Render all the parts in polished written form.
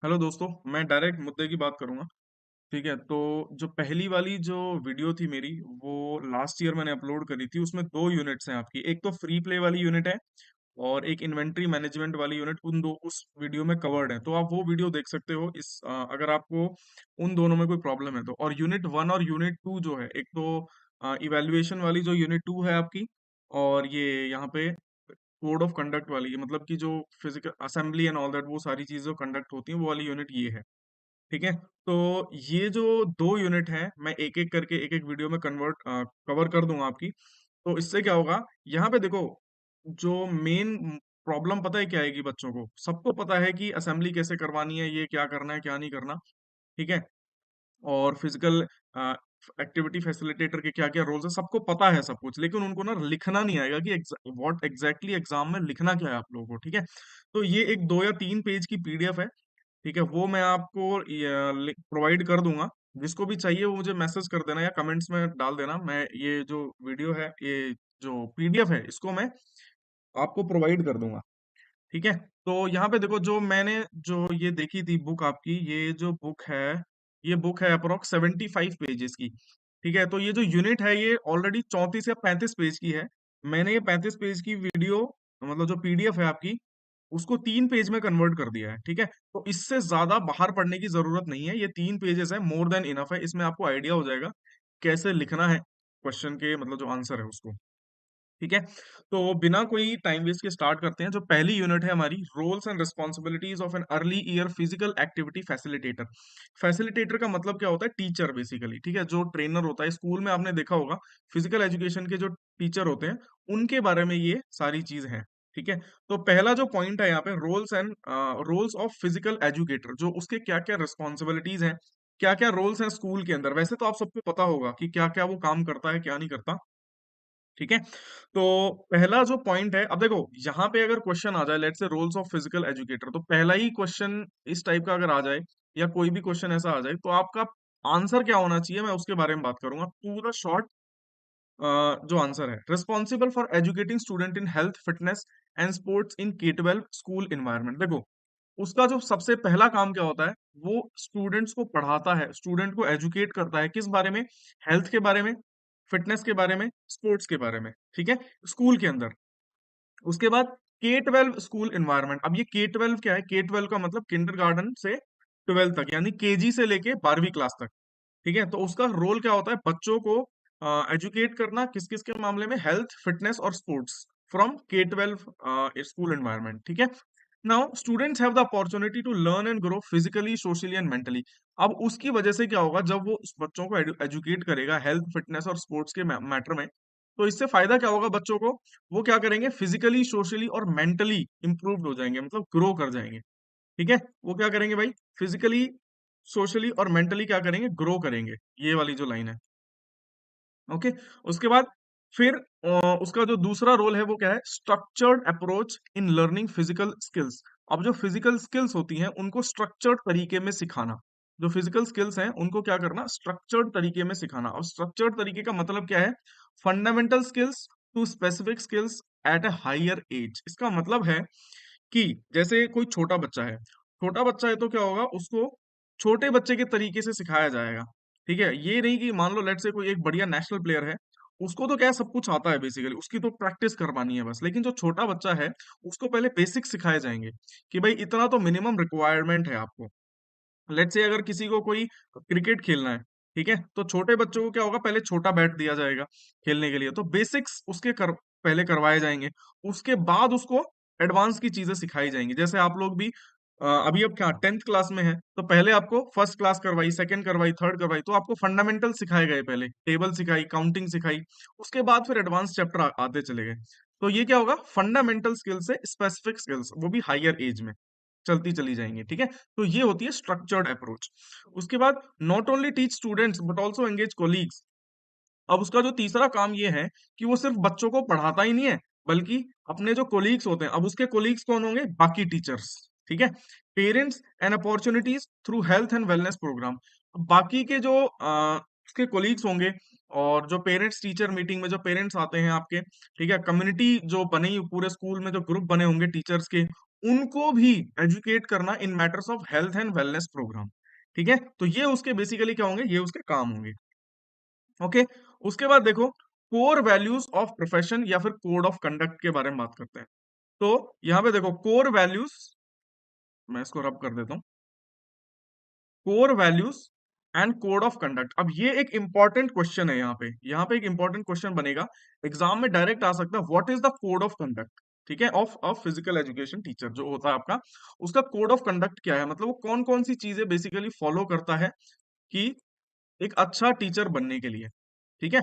Hello दोस्तों, मैं direct मुद्दे की बात करूंगा। ठीक है, तो जो पहली वाली जो वीडियो थी मेरी, वो लास्ट ईयर मैंने अपलोड करी थी। उसमें दो यूनिट्स हैं आपकी। एक तो फ्री प्ले वाली यूनिट है और एक इन्वेंट्री मैनेजमेंट वाली यूनिट। उन दो उस वीडियो में कवर्ड है, तो आप वो वीडियो देख सकते हो अगर आपको उन दोनों में कोई प्रॉब्लम है तो। और यूनिट वन और यूनिट टू जो है, एक तो इवेल्युएशन वाली जो यूनिट टू है आपकी, और ये यहाँ पे कोड ऑफ कंडक्ट वाली है, मतलब कि जो physical assembly and all that, वो सारी चीजें कंडक्ट होती हैं, वो वाली यूनिट ये है। ठीक है, तो ये जो दो यूनिट है, मैं एक एक करके एक एक वीडियो में कवर कर दूंगा आपकी। तो इससे क्या होगा, यहाँ पे देखो, जो मेन प्रॉब्लम पता है क्या आएगी बच्चों को। सबको पता है कि असेंबली कैसे करवानी है, ये क्या करना है क्या नहीं करना। ठीक है, और फिजिकल एक्टिविटी फैसिलिटेटर के क्या क्या रोल्स है, सबको पता है सब कुछ। लेकिन उनको ना लिखना नहीं आएगा कि व्हाट एग्जैक्टली एग्जाम में लिखना क्या है आप लोगों को। ठीक है, तो ये एक 2 या 3 पेज की पीडीएफ है। ठीक है, वो मैं आपको प्रोवाइड कर दूंगा। जिसको भी चाहिए वो मुझे मैसेज कर देना या कमेंट्स में डाल देना। मैं ये जो वीडियो है, ये जो पीडीएफ है, इसको मैं आपको प्रोवाइड कर दूंगा। ठीक है, तो यहाँ पे देखो, जो मैंने जो ये देखी थी बुक आपकी, ये जो बुक है, ये बुक है अप्रोक्स 75 पेजेस की। ठीक है, तो ये जो यूनिट है, ये ऑलरेडी 34 या 35 पेज की है। मैंने ये 35 पेज की वीडियो, मतलब जो पीडीएफ है आपकी, उसको 3 पेज में कन्वर्ट कर दिया है। ठीक है, तो इससे ज्यादा बाहर पढ़ने की जरूरत नहीं है। ये 3 पेजेस है, मोर देन इनफ है। इसमें आपको आइडिया हो जाएगा कैसे लिखना है क्वेश्चन के, मतलब जो आंसर है उसको। ठीक है, तो बिना कोई टाइम वेस्ट के स्टार्ट करते हैं। जो पहली यूनिट है हमारी, roles and responsibilities of an early year physical activity facilitator. Facilitator का मतलब क्या होता है? Teacher basically. ठीक है, जो ट्रेनर होता है स्कूल में, आपने देखा होगा फिजिकल एजुकेशन के जो टीचर होते हैं, उनके बारे में ये सारी चीज है। ठीक है, तो पहला जो पॉइंट है यहाँ पे, रोल्स ऑफ फिजिकल एजुकेटर, जो उसके क्या क्या रिस्पॉन्सिबिलिटीज हैं, क्या क्या रोल्स हैं स्कूल के अंदर। वैसे तो आप सबको पता होगा कि क्या क्या वो काम करता है, क्या नहीं करता। ठीक है, तो पहला जो पॉइंट है, अब देखो यहाँ पे अगर क्वेश्चन आ जाए, let's say roles of physical educator, तो पहला ही क्वेश्चन इस टाइप का अगर आ जाए, या कोई भी क्वेश्चन ऐसा आ जाए, तो आपका आंसर क्या होना चाहिए, मैं उसके बारे में बात करूंगा। पूरा शॉर्ट जो आंसर है, responsible for educating student in health fitness and sports in K-12 school environment. देखो, उसका जो सबसे पहला काम क्या होता है, वो स्टूडेंट्स को पढ़ाता है, स्टूडेंट को एजुकेट करता है। किस बारे में? हेल्थ के बारे में, फिटनेस के बारे में, स्पोर्ट्स के बारे में। ठीक है, स्कूल के अंदर। उसके बाद K-12 स्कूल एनवायरनमेंट। अब ये K-12 क्या है? K-12 का मतलब किंडरगार्टन से 12 तक, यानी केजी से लेके 12वीं क्लास तक। ठीक है, तो उसका रोल क्या होता है? बच्चों को एजुकेट करना, किस किस के मामले में? हेल्थ, फिटनेस और sports, from K-12 school environment. ठीक है, now students have the opportunity to learn and grow physically, socially and mentally. अब उसकी वजह से क्या होगा, जब वो उस बच्चों को एजुकेट करेगा हेल्थ, फिटनेस और स्पोर्ट्स के मैटर में, तो इससे फायदा क्या होगा बच्चों को? वो क्या करेंगे? फिजिकली, सोशली और मेंटली इंप्रूव्ड हो जाएंगे, मतलब ग्रो कर जाएंगे। ठीक है, वो क्या करेंगे भाई? फिजिकली, सोशली और मेंटली क्या करेंगे? ग्रो करेंगे। ये वाली जो लाइन है, ओके। उसके बाद फिर उसका जो दूसरा रोल है, वो क्या है? Structured approach in learning physical skills. अब जो फिजिकल स्किल्स होती हैं, उनको स्ट्रक्चर्ड तरीके में सिखाना। जो फिजिकल स्किल्स हैं, उनको क्या करना? स्ट्रक्चर्ड तरीके में सिखाना। और स्ट्रक्चर्ड तरीके का मतलब क्या है? Fundamental skills to specific skills at a higher age. इसका मतलब है कि जैसे कोई छोटा बच्चा है, तो क्या होगा? उसको छोटे बच्चे के तरीके से सिखाया जाएगा। ठीक है, ये नहीं कि मान लो लेट से कोई एक बढ़िया नेशनल प्लेयर है, उसको तो क्या है, सब कुछ आता है बेसिकली, उसकी तो प्रैक्टिस करवानी है बस। लेकिन जो छोटा बच्चा है, उसको पहले बेसिक सिखाए जाएंगे कि भाई इतना तो मिनिमम रिक्वायरमेंट है आपको। लेट से अगर किसी को कोई क्रिकेट खेलना है, ठीक है, तो छोटे बच्चों को क्या होगा? पहले छोटा बैट दिया जाएगा खेलने के लिए, तो बेसिक्स उसके पहले करवाए जाएंगे। उसके बाद उसको एडवांस की चीजें सिखाई जाएंगी। जैसे आप लोग भी अभी अब क्या 10th क्लास में है, तो पहले आपको फर्स्ट क्लास करवाई, सेकंड करवाई, थर्ड करवाई, तो आपको फंडामेंटल सिखाए गए, पहले टेबल सिखाई, काउंटिंग सिखाई। उसके बाद फिर एडवांस चैप्टर आते चले गए। तो ये क्या होगा? फंडामेंटल स्किल्स से स्पेसिफिक स्किल्स, वो भी हायर एज में चलती चली जाएंगी। ठीक है, तो ये होती है स्ट्रक्चर्ड अप्रोच। उसके बाद not only teach students but also engage colleagues. अब उसका जो तीसरा काम ये है कि वो सिर्फ बच्चों को पढ़ाता ही नहीं है, बल्कि अपने जो कोलीग्स होते हैं, अब उसके कोलीग्स कौन होंगे? बाकी टीचर्स। ठीक है, parents and opportunities through health and wellness programme. बाकी के जो उसके कोलीग्स होंगे, और जो पेरेंट्स टीचर मीटिंग में जो पेरेंट्स आते हैं आपके, ठीक है, कम्युनिटी जो बनी पूरे स्कूल में, जो ग्रुप बने होंगे टीचर्स के, उनको भी एजुकेट करना in matters of health and wellness programme. ठीक है, तो ये उसके बेसिकली क्या होंगे, ये उसके काम होंगे। ओके, उसके बाद देखो कोर वैल्यूज ऑफ प्रोफेशन या फिर कोड ऑफ कंडक्ट के बारे में बात करते हैं। तो यहाँ पे देखो कोर वैल्यूज, मैं इसको रब कर देता हूँ, core values and code of conduct. अब ये एक इंपॉर्टेंट क्वेश्चन है, यहाँ पे एक इंपॉर्टेंट क्वेश्चन बनेगा, एग्जाम में डायरेक्ट आ सकता है, what is the code of conduct. ठीक है, ऑफ फिजिकल एजुकेशन टीचर जो होता है आपका, उसका कोड ऑफ कंडक्ट क्या है, मतलब वो कौन कौन सी चीजें बेसिकली फॉलो करता है कि एक अच्छा टीचर बनने के लिए। ठीक है,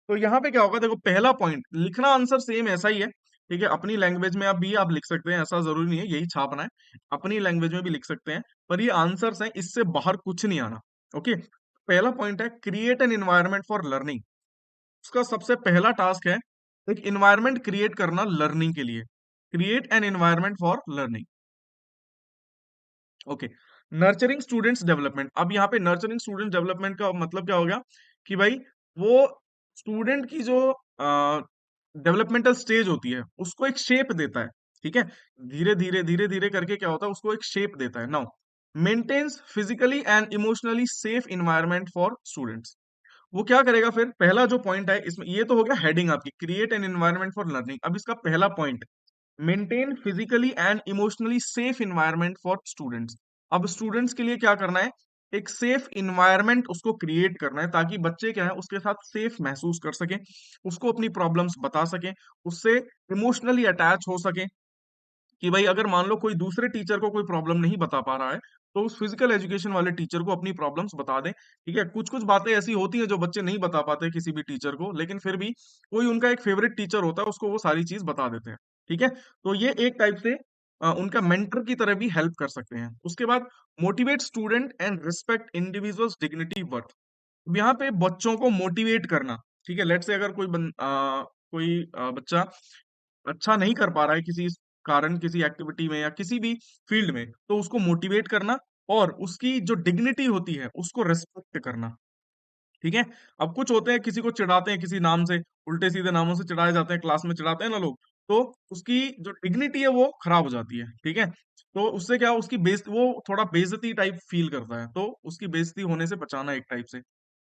तो यहाँ पे क्या होगा, देखो पहला पॉइंट, लिखना आंसर सेम ऐसा ही है। ठीक है, अपनी लैंग्वेज में आप लिख सकते हैं, ऐसा जरूरी नहीं है यही छापना है, अपनी लैंग्वेज में भी लिख सकते हैं, पर ये आंसर्स हैं, इससे बाहर कुछ नहीं आना। ओके, पहला पॉइंट है create an environment for learning. उसका सबसे पहला टास्क है एक एनवायरनमेंट क्रिएट करना लर्निंग के लिए, create an environment for learning. Okay, nurturing students development. अब यहाँ पे नर्चरिंग स्टूडेंट डेवलपमेंट का मतलब क्या हो गया कि भाई वो स्टूडेंट की जो डेवलपमेंटल स्टेज होती है उसको एक शेप देता है। ठीक है, धीरे धीरे करके क्या होता है, उसको एक शेप देता है। Now maintains physically and emotionally safe environment for students. वो क्या करेगा, फिर पहला जो पॉइंट है इसमें, ये तो हो गया हेडिंग आपकी, create an environment for learning. अब इसका पहला point, maintain physically and emotionally safe environment for students. अब स्टूडेंट्स के लिए क्या करना है, एक सेफ इन्वायरमेंट उसको क्रिएट करना है, ताकि बच्चे क्या है उसके साथ सेफ महसूस कर सके, उसको अपनी प्रॉब्लम्स बता सके, उससे इमोशनली अटैच हो सके। कि भाई अगर मान लो कोई दूसरे टीचर को कोई प्रॉब्लम नहीं बता पा रहा है, तो उस फिजिकल एजुकेशन वाले टीचर को अपनी प्रॉब्लम्स बता दें। ठीक है, कुछ कुछ बातें ऐसी होती हैं जो बच्चे नहीं बता पाते किसी भी टीचर को, लेकिन फिर भी कोई उनका एक फेवरेट टीचर होता है, उसको वो सारी चीज बता देते हैं। ठीक है, तो ये एक टाइप से उनका मेंटर की तरह भी हेल्प कर सकते हैं। उसके बाद motivate student and respect individuals dignity worth. अब यहाँ पे बच्चों को मोटिवेट करना। ठीक है, लेट से अगर कोई बच्चा अच्छा नहीं कर पा रहा है किसी कारण, किसी एक्टिविटी में या किसी भी फील्ड में, तो उसको मोटिवेट करना और उसकी जो डिग्निटी होती है उसको रेस्पेक्ट करना। ठीक है, अब कुछ होते हैं किसी को चिढ़ाते हैं किसी नाम से, उल्टे सीधे नामों से चिढ़ाए जाते हैं, क्लास में चिढ़ाते हैं ना लोग, तो उसकी जो डिग्निटी है वो खराब हो जाती है। ठीक है, तो उससे क्या, उसकी वो थोड़ा बेइज्जती टाइप फील करता है, तो उसकी बेइज्जती होने से बचाना एक टाइप से।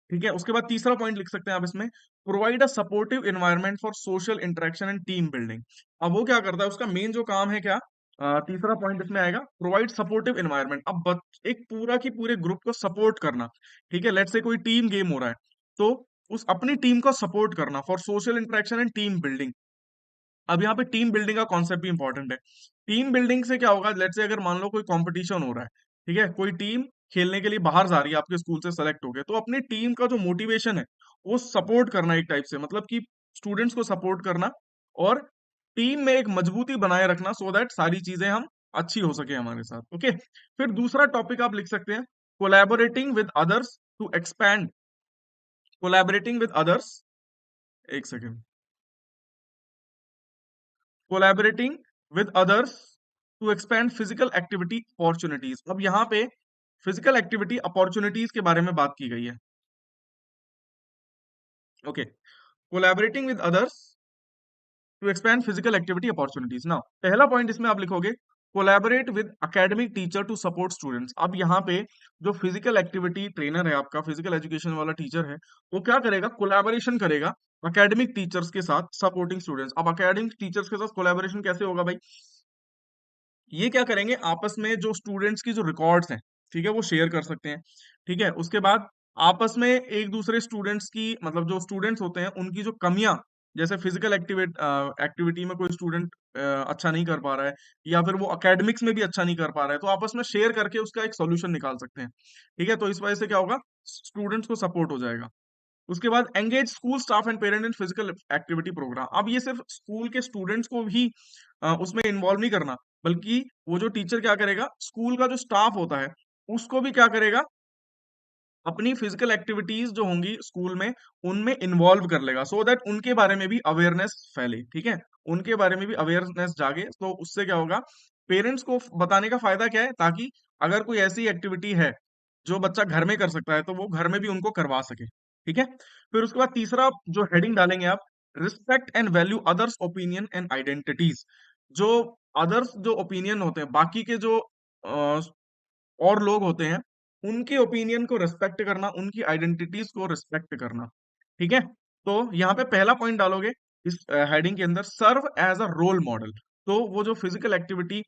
ठीक है, उसके बाद तीसरा पॉइंट लिख सकते हैं आप इसमें, provide a supportive environment for social interaction and team building. अब वो क्या करता है, उसका मेन जो काम है क्या, तीसरा पॉइंट इसमें आएगा, प्रोवाइड सपोर्टिव एनवायरनमेंट। अब एक पूरा की पूरे ग्रुप को सपोर्ट करना। ठीक है, लेट से कोई टीम गेम हो रहा है, तो उस अपनी टीम को सपोर्ट करना for social interaction and team building. अब यहाँ पे टीम बिल्डिंग का कॉन्सेप्ट भी इंपॉर्टेंट है। टीम बिल्डिंग से क्या होगा, लेट से अगर मान लो कोई कंपटीशन हो रहा है, ठीक है, कोई टीम खेलने के लिए बाहर जा रही है, आपके स्कूल से सेलेक्ट हो गए, तो अपनी टीम का जो मोटिवेशन है वो सपोर्ट करना एक टाइप से, मतलब कि स्टूडेंट्स को सपोर्ट करना और टीम में एक मजबूती बनाए रखना, सो दैट सारी चीजें हम अच्छी हो सके हमारे साथ। ओके, फिर दूसरा टॉपिक आप लिख सकते हैं, collaborating with others to expand, collaborating with others, एक second, collaborating with others to expand physical activity opportunities. अब यहाँ पे फिजिकल एक्टिविटी अपॉर्चुनिटीज के बारे में बात की गई है। Okay, collaborating with others to expand physical activity opportunities. Now पहला पॉइंट इसमें आप लिखोगे, collaborate with academic teacher to support students. अब यहाँ पे जो फिजिकल एक्टिविटी ट्रेनर है आपका, फिजिकल एजुकेशन वाला टीचर है, वो क्या करेगा, कोलैबोरेशन करेगा एकेडमिक टीचर्स के साथ सपोर्टिंग स्टूडेंट्स। अब एकेडमिक टीचर्स के साथ कोलैबोरेशन कैसे होगा भाई, ये क्या करेंगे, आपस में जो स्टूडेंट्स की जो रिकॉर्ड्स हैं, ठीक है, वो शेयर कर सकते हैं। ठीक है, उसके बाद आपस में एक दूसरे स्टूडेंट्स की, मतलब जो स्टूडेंट्स होते हैं उनकी जो कमियां, जैसे फिजिकल एक्टिविटी में कोई स्टूडेंट अच्छा नहीं कर पा रहा है, या फिर वो एकेडमिक्स में भी अच्छा नहीं कर पा रहा है, तो आपस में शेयर करके उसका एक सोल्यूशन निकाल सकते हैं। ठीक है, तो इस वजह से क्या होगा, स्टूडेंट्स को सपोर्ट हो जाएगा। उसके बाद engage school staff and parent in physical activity programme. अब ये सिर्फ स्कूल के स्टूडेंट्स को भी उसमें इन्वॉल्व नहीं करना, बल्कि वो जो टीचर क्या करेगा, स्कूल का जो स्टाफ होता है उसको भी क्या करेगा, अपनी फिजिकल एक्टिविटीज जो होंगी स्कूल में उनमें इन्वॉल्व कर लेगा, सो दैट उनके बारे में भी अवेयरनेस फैले। ठीक है, उनके बारे में भी अवेयरनेस जागे, तो उससे क्या होगा, पेरेंट्स को बताने का फायदा क्या है, ताकि अगर कोई ऐसी एक्टिविटी है जो बच्चा घर में कर सकता है, तो वो घर में भी उनको करवा सके। ठीक है, फिर उसके बाद तीसरा जो हेडिंग डालेंगे आप, respect and value others opinion and identities. जो अदर्स जो ओपिनियन होते हैं, बाकी के जो और लोग होते हैं, उनके ओपिनियन को रिस्पेक्ट करना, उनकी आइडेंटिटीज को रिस्पेक्ट करना। ठीक है, तो यहाँ पे पहला पॉइंट डालोगे इस हेडिंग के अंदर, serve as a role model. तो वो जो फिजिकल एक्टिविटी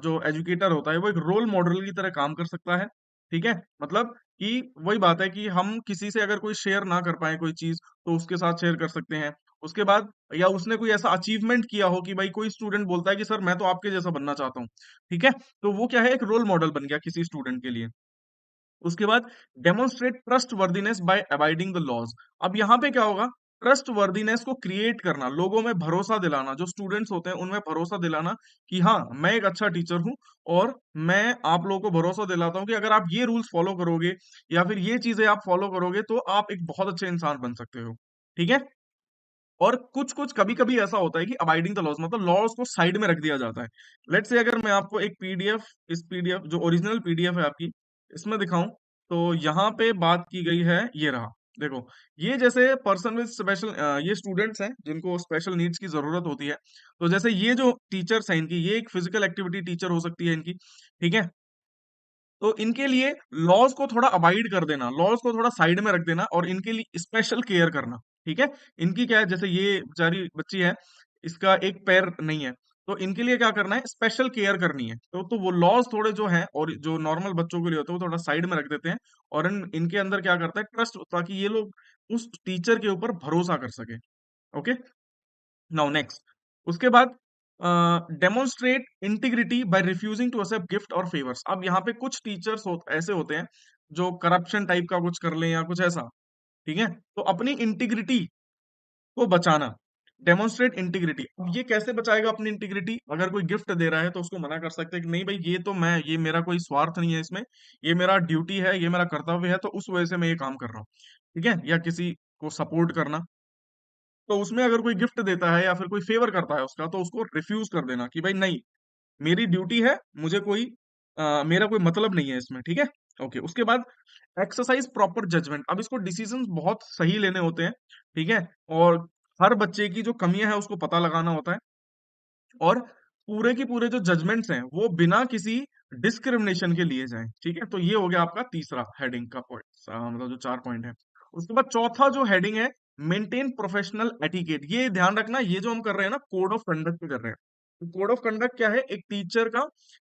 जो एजुकेटर होता है वो एक रोल मॉडल की तरह काम कर सकता है। ठीक है, मतलब कि वही बात है कि हम किसी से अगर कोई शेयर ना कर पाए कोई चीज, तो उसके साथ शेयर कर सकते हैं। उसके बाद या उसने कोई ऐसा अचीवमेंट किया हो कि भाई कोई स्टूडेंट बोलता है कि सर मैं तो आपके जैसा बनना चाहता हूँ। ठीक है, तो वो क्या है, एक रोल मॉडल बन गया किसी स्टूडेंट के लिए। उसके बाद demonstrate trustworthiness by abiding the laws. अब यहाँ पे क्या होगा, ट्रस्ट वर्दीनेस को क्रिएट करना, लोगों में भरोसा दिलाना, जो स्टूडेंट्स होते हैं उनमें भरोसा दिलाना कि हाँ मैं एक अच्छा टीचर हूँ, और मैं आप लोगों को भरोसा दिलाता हूँ कि अगर आप ये रूल्स फॉलो करोगे या फिर ये चीजें आप फॉलो करोगे तो आप एक बहुत अच्छे इंसान बन सकते हो। ठीक है, और कुछ कुछ कभी कभी ऐसा होता है कि अबाइडिंग द लॉज मतलब लॉज को साइड में रख दिया जाता है। लेट्स से अगर मैं आपको एक पीडीएफ, इस पीडीएफ जो ओरिजिनल पीडीएफ है आपकी, इसमें दिखाऊं, तो यहाँ पे बात की गई है, ये रहा। देखो, ये जैसे पर्सन विद स्पेशल, ये स्टूडेंट्स हैं जिनको स्पेशल नीड्स की जरूरत होती है। तो जैसे ये जो टीचर्स हैं इनकी, ये एक फिजिकल एक्टिविटी टीचर हो सकती है इनकी। ठीक है, तो इनके लिए लॉज को थोड़ा अवॉइड कर देना, लॉज को थोड़ा साइड में रख देना और इनके लिए स्पेशल केयर करना। ठीक है, इनकी क्या है, जैसे ये बेचारी बच्ची है, इसका एक पैर नहीं है, तो इनके लिए क्या करना है, स्पेशल केयर करनी है। तो वो लॉज थोड़े जो हैं और जो नॉर्मल बच्चों के लिए होते हैं वो थोड़ा साइड में रख देते हैं, और इनके अंदर क्या करता है, ट्रस्ट, ताकि ये लोग उस टीचर के ऊपर भरोसा कर सके। ओके, नाउ नेक्स्ट, उसके बाद demonstrate integrity by refusing to accept gift और फेवर्स। अब यहाँ पे कुछ टीचर्स ऐसे होते हैं जो करप्शन टाइप का कुछ कर लें या कुछ ऐसा। ठीक है, तो अपनी इंटीग्रिटी को बचाना, डेमोन्स्ट्रेट इंटीग्रिटी। अब ये कैसे बचाएगा अपनी इंटीग्रिटी, अगर कोई गिफ्ट दे रहा है तो उसको मना कर सकते हैं कि नहीं भाई ये तो मैं, ये मेरा कोई स्वार्थ नहीं है इसमें, ये मेरा ड्यूटी है, ये मेरा कर्तव्य है, तो उस वजह से मैं ये काम कर रहा हूँ। ठीक है, या किसी को सपोर्ट करना, तो उसमें अगर कोई गिफ्ट देता है या फिर कोई फेवर करता है उसका, तो उसको रिफ्यूज कर देना कि भाई नहीं, मेरी ड्यूटी है, मुझे कोई मेरा कोई मतलब नहीं है इसमें। ठीक है, ओके, उसके बाद एक्सरसाइज प्रॉपर जजमेंट। अब इसको डिसीजंस बहुत सही लेने होते हैं। ठीक है, और हर बच्चे की जो कमियां हैं उसको पता लगाना होता है, और पूरे की पूरे जो जजमेंट्स हैं वो बिना किसी डिस्क्रिमिनेशन के लिए जाएं। ठीक है, तो ये हो गया आपका तीसरा हेडिंग का पॉइंट, मतलब जो 4 पॉइंट है। उसके बाद चौथा जो हेडिंग है, मेंटेन प्रोफेशनल एटिकेट। ये ध्यान रखना, ये जो हम कर रहे हैं ना, कोड ऑफ कंडक्ट पे कर रहे हैं। तो कोड ऑफ कंडक्ट क्या है, एक टीचर का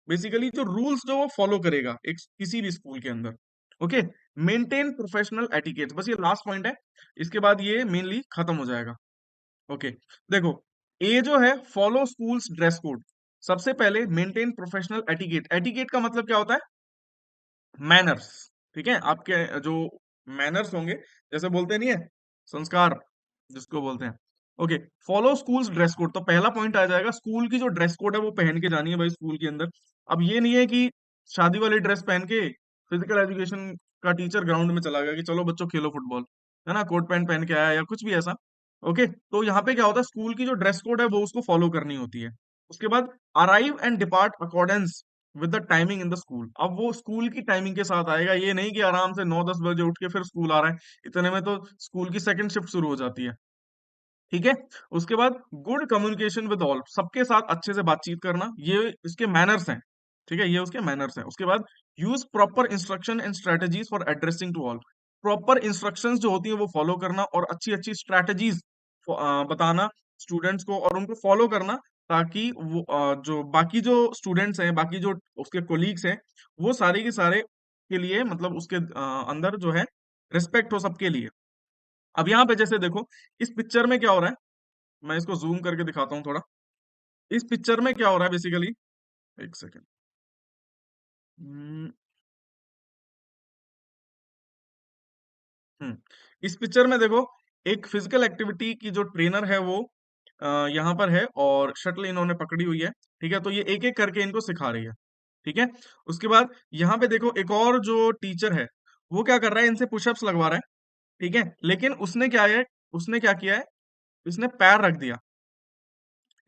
बेसिकली जो रूल्स जो वो फॉलो करेगा एक किसी भी स्कूल के अंदर। ओके, मेंटेन प्रोफेशनल एटिकेट, बस ये लास्ट पॉइंट है, इसके बाद ये मेनली खत्म हो जाएगा। ओके, देखो, ए जो है, फॉलो स्कूल्स ड्रेस कोड। सबसे पहले मेंटेन प्रोफेशनल एटिकेट। एटिकेट का मतलब क्या होता है, मैनर्स। ठीक है, आपके जो मैनर्स होंगे, जैसे बोलते नहीं है, संस्कार जिसको बोलते हैं। Okay, follow schools dress code, तो पहला पॉइंट आ जाएगा, स्कूल की जो ड्रेस कोड है वो पहन के जानी है भाई स्कूल के अंदर। अब ये नहीं है कि शादी वाली ड्रेस पहन के फिजिकल एजुकेशन का टीचर ग्राउंड में चला गया कि चलो बच्चों खेलो फुटबॉल, है ना, कोट पैंट पहन के आया या कुछ भी ऐसा। ओके, तो यहाँ पे क्या होता है, स्कूल की जो ड्रेस कोड है वो उसको फॉलो करनी होती है। उसके बाद arrive and depart accordance with the timing in the school. अब वो स्कूल की टाइमिंग के साथ आएगा, ये नहीं कि आराम से 9-10 बजे उठ के फिर स्कूल आ रहा है, इतने में तो स्कूल की सेकंड शिफ्ट शुरू हो जाती है। ठीक है, उसके बाद गुड कम्युनिकेशन विद ऑल, सबके साथ अच्छे से बातचीत करना, ये इसके मैनर्स हैं। ठीक है, ये उसके मैनर्स हैं। उसके बाद use proper instruction and strategies for addressing to all. Proper instructions जो होती है वो फॉलो करना, और अच्छी अच्छी स्ट्रेटजीज बताना स्टूडेंट्स को, और उनको फॉलो करना, ताकि वो जो बाकी जो स्टूडेंट्स हैं, बाकी जो उसके कोलीग्स हैं, वो सारे के सारे के लिए, मतलब उसके अंदर जो है रिस्पेक्ट हो सबके लिए। अब यहाँ पे जैसे देखो, इस पिक्चर में क्या हो रहा है, मैं इसको जूम करके दिखाता हूँ थोड़ा। इस पिक्चर में क्या हो रहा है बेसिकली, एक सेकेंड। हम्म हम्म, इस पिक्चर में देखो, एक फिजिकल एक्टिविटी की जो ट्रेनर है वो यहाँ पर है, और शटल इन्होंने पकड़ी हुई है। ठीक है, तो ये एक एक करके इनको सिखा रही है। ठीक है, उसके बाद यहाँ पे देखो, एक और जो टीचर है वो क्या कर रहा है, इनसे पुशअप्स लगवा रहा है। ठीक है, लेकिन उसने क्या किया है, इसने पैर रख दिया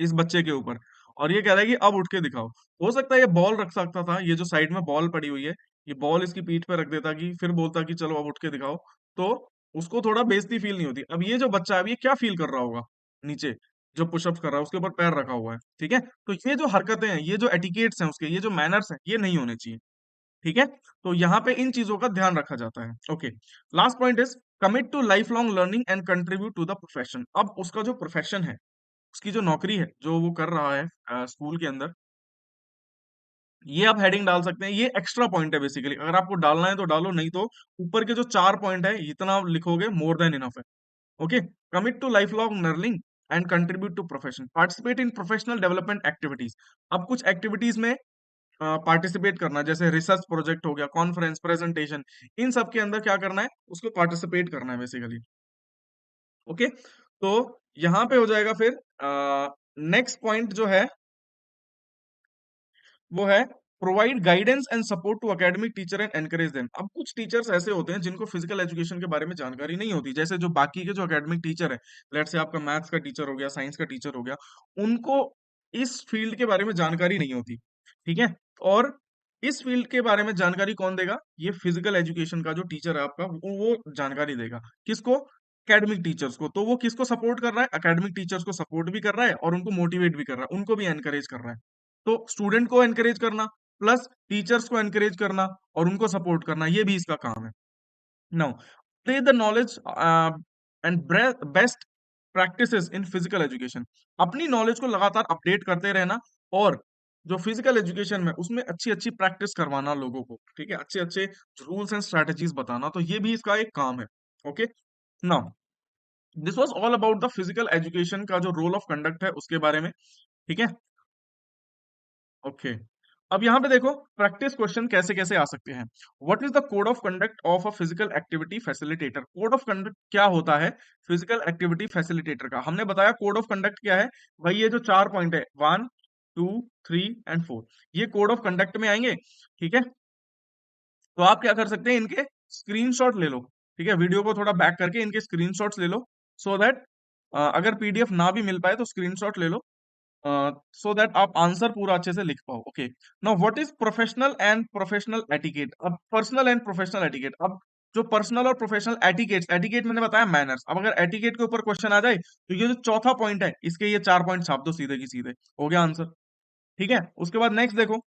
इस बच्चे के ऊपर, और ये कह रहा है कि अब उठ के दिखाओ। हो सकता है ये बॉल रख सकता था, ये जो साइड में बॉल पड़ी हुई है, ये बॉल इसकी पीठ पे रख देता कि फिर बोलता कि चलो अब उठ के दिखाओ, तो उसको थोड़ा बेइज्जती फील नहीं होती। अब ये जो बच्चा है, अब ये क्या फील कर रहा होगा नीचे, जो पुशअप्स कर रहा है उसके ऊपर पैर रखा हुआ है, ठीक है। तो ये जो हरकतें हैं, ये जो एटिकेट्स हैं उसके, ये जो मैनर्स हैं, ये नहीं होने चाहिए, ठीक है। तो यहाँ पे इन चीजों का ध्यान रखा जाता है। Okay, last point is commit to life long learning and contribute to the profession. अब उसका जो प्रोफेशन है, उसकी जो नौकरी है जो वो कर रहा है स्कूल के अंदर, ये आप हेडिंग डाल सकते हैं। ये एक्स्ट्रा पॉइंट है बेसिकली, अगर आपको डालना है तो डालो, नहीं तो ऊपर के जो 4 पॉइंट है इतना आप लिखोगे मोर देन इनफ है। Okay, commit to life long learning and contribute to profession, participate in professional development activities. अब कुछ एक्टिविटीज में पार्टिसिपेट करना, जैसे रिसर्च प्रोजेक्ट हो गया, कॉन्फ्रेंस, प्रेजेंटेशन, इन सब के अंदर क्या करना है, उसको पार्टिसिपेट करना है बेसिकली। ओके, तो यहाँ पे हो जाएगा फिर नेक्स्ट पॉइंट जो है वो है provide guidance and support to academic teacher and encourage them. अब कुछ टीचर्स ऐसे होते हैं जिनको फिजिकल एजुकेशन के बारे में जानकारी नहीं होती, जैसे जो बाकी के जो एकेडमिक टीचर है, लेट्स से आपका मैथ्स का टीचर हो गया, साइंस का टीचर हो गया, उनको इस फील्ड के बारे में जानकारी नहीं होती, ठीक है। और इस फील्ड के बारे में जानकारी कौन देगा, ये फिजिकल एजुकेशन का जो टीचर है आपका, वो जानकारी देगा। किसको? एकेडमिक टीचर्स को। तो वो किसको सपोर्ट कर रहा है? एकेडमिक टीचर्स को सपोर्ट भी कर रहा है और उनको मोटिवेट भी कर रहा है, उनको भी एनकरेज कर रहा है। तो स्टूडेंट को एनकरेज करना प्लस टीचर्स को एनकरेज करना और उनको सपोर्ट करना, ये भी इसका काम है। Now play the knowledge and best practices in physical education. अपनी नॉलेज को लगातार अपडेट करते रहना और जो फिजिकल एजुकेशन में उसमें अच्छी अच्छी प्रैक्टिस करवाना लोगों को, ठीक है, अच्छे अच्छे रूल्स एंड स्ट्रेटजीज बताना, तो ये भी इसका एक काम है। Okay, now this was all about the physical education का जो रोल ऑफ कंडक्ट है उसके बारे में, ठीक है। ओके, अब यहाँ पे देखो प्रैक्टिस क्वेश्चन कैसे कैसे आ सकते हैं। What is the code of conduct of a physical activity facilitator? Code of conduct क्या होता है फिजिकल एक्टिविटी फैसिलिटेटर का? हमने बताया कोड ऑफ कंडक्ट क्या है भाई, ये जो 4 पॉइंट है, 1, 2, 3 एंड 4, ये कोड ऑफ कंडक्ट में आएंगे, ठीक है। तो आप क्या कर सकते हैं, इनके स्क्रीनशॉट ले लो, ठीक है, वीडियो को थोड़ा बैक करके इनके स्क्रीनशॉट्स ले लो, सो दैट अगर पीडीएफ ना भी मिल पाए तो स्क्रीनशॉट ले लो, सो दैट आप आंसर पूरा अच्छे से लिख पाओ। Okay, now what is professional and professional etiquette? अब पर्सनल एंड प्रोफेशनल एटिकेट, अब जो पर्सनल और प्रोफेशनल एटिकेट, एटिकेट मैंने बताया मैनर्स, अब अगर एटिकेट के ऊपर क्वेश्चन आ जाए तो ये जो चौथा पॉइंट है, इसके ये 4 पॉइंट छाप दो सीधे की सीधे, हो गया आंसर, ठीक है। उसके बाद नेक्स्ट देखो,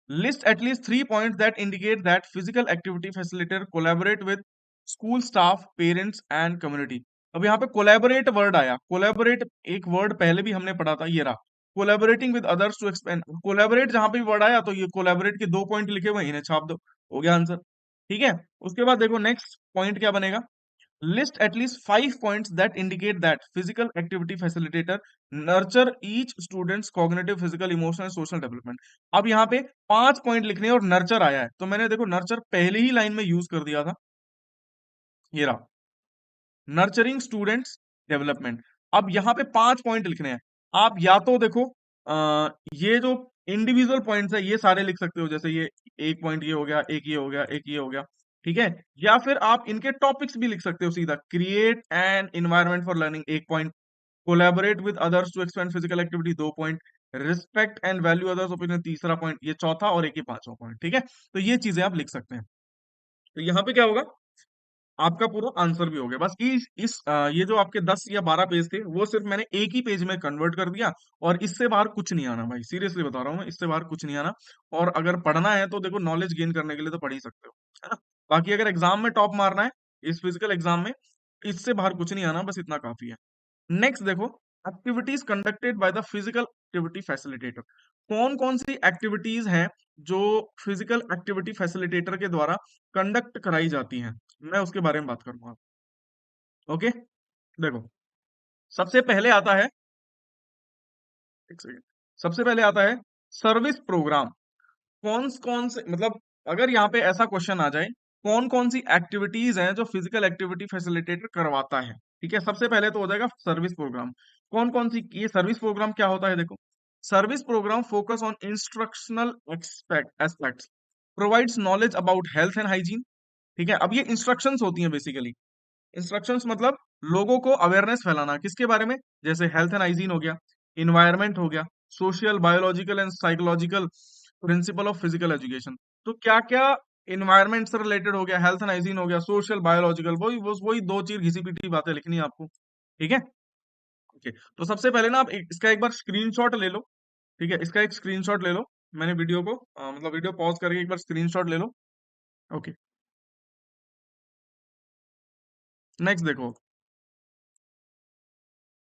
list at least 3 points that indicate that physical activity facilitator collaborate with school staff, parents and community। अब यहाँ पे कोलैबोरेट वर्ड आया, कोलैबोरेट एक वर्ड पहले भी हमने पढ़ा था, ये रहा, collaborating with others to expand. Collaborate जहां पे भी वर्ड आया तो ये कोलैबोरेट के 2 पॉइंट लिखे हुए हैं, इन्हें छाप दो, हो गया आंसर, ठीक है। उसके बाद देखो नेक्स्ट पॉइंट क्या बनेगा, list at least 5 points that indicate that physical activity facilitator nurture each student's cognitive, physical, emotional, social development। अब यहाँ पे 5 पॉइंट लिखने हैं और नर्चर आया है, तो मैंने देखो नर्चर पहले ही लाइन में यूज कर दिया था, ये रहा, नर्चरिंग स्टूडेंट्स डेवलपमेंट। अब यहाँ पे 5 पॉइंट लिखने हैं, आप या तो देखो ये जो इंडिविजुअल पॉइंट्स है ये सारे लिख सकते हो, जैसे ये एक पॉइंट ये हो गया, एक ये हो गया, एक ये हो गया, ठीक है। या फिर आप इनके टॉपिक्स भी लिख सकते हो सीधा, create an environment for learning 1 point, collaborate with others to expand physical activity 2 point, respect and value others opinion तीसरा पॉइंट, ये चौथा और एक ये पांचवा पॉइंट, ठीक है। तो ये चीजें आप लिख सकते हैं। तो यहाँ पे क्या होगा, आपका पूरा आंसर भी हो गया। बस ये जो आपके 10 या 12 पेज थे वो सिर्फ मैंने एक ही पेज में कन्वर्ट कर दिया, और इससे बाहर कुछ नहीं आना भाई, सीरियसली बता रहा हूँ मैं, इससे बाहर कुछ नहीं आना। और अगर पढ़ना है तो देखो नॉलेज गेन करने के लिए तो पढ़ ही सकते हो, है ना। बाकी अगर एग्जाम में टॉप मारना है, इस फिजिकल एग्जाम में, इससे बाहर कुछ नहीं आना, बस इतना काफी है। नेक्स्ट देखो, activities conducted by the physical activity facilitator. कौन कौन सी एक्टिविटीज हैं जो फिजिकल एक्टिविटी फैसिलिटेटर के द्वारा कंडक्ट कराई जाती हैं, मैं उसके बारे में बात करूंगा। ओके, देखो सबसे पहले आता है, एक सेकेंड, सबसे पहले आता है सर्विस प्रोग्राम। कौन कौन से, मतलब अगर यहाँ पे ऐसा क्वेश्चन आ जाए, कौन कौन सी एक्टिविटीज हैं जो फिजिकल एक्टिविटी फैसिलिटेटर करवाता है, ठीक है, सबसे पहले तो हो जाएगा सर्विस प्रोग्राम। कौन कौन सी, ये सर्विस प्रोग्राम क्या होता है, देखो, service programme focus on instructional aspects, provides knowledge about health and hygiene, ठीक है। अब ये इंस्ट्रक्शंस होती हैं बेसिकली, इंस्ट्रक्शंस मतलब लोगों को अवेयरनेस फैलाना, किसके बारे में, जैसे हेल्थ एंड हाइजीन हो गया, इन्वायरमेंट हो गया, social, biological and psychological principle of physical education. तो क्या क्या इन्वायरमेंट से रिलेटेड हो गया, हेल्थ एंड हाइजीन हो गया, सोशल, बायोलॉजिकल, वही वही दो चीज घिसी पिटी बातें लिखनी है आपको, ठीक है। ओके, तो सबसे पहले ना आप इसका एक बार स्क्रीनशॉट ले लो। ठीक है, इसका एक स्क्रीनशॉट ले लो। मैंने वीडियो को मतलब वीडियो पॉज करके एक बार स्क्रीनशॉट ले लो। ओके, नेक्स्ट देखो,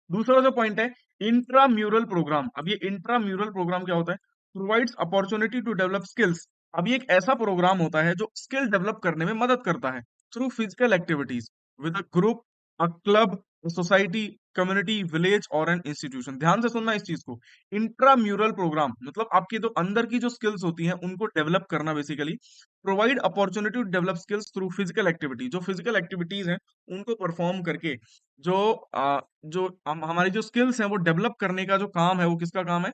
दूसरा जो पॉइंट है, इंट्राम्यूरल प्रोग्राम। अब ये इंट्राम्यूरल प्रोग्राम क्या होता है? Provides opportunity to develop skills. अब ये एक ऐसा प्रोग्राम होता है जो स्किल डेवलप करने में मदद करता है through physical activities with a group, a club, society, community, village और एन इंस्टीट्यूशन। ध्यान से सुनना इस चीज को। इंट्राम्यूरल प्रोग्राम मतलब आपके जो अंदर की जो स्किल्स होती हैं उनको डेवलप करना basically. Provide opportunity to develop skills through physical activity, जो फिजिकल एक्टिविटीज हैं उनको परफॉर्म करके जो जो हमारी जो स्किल्स हैं वो डेवलप करने का जो काम है वो किसका काम है?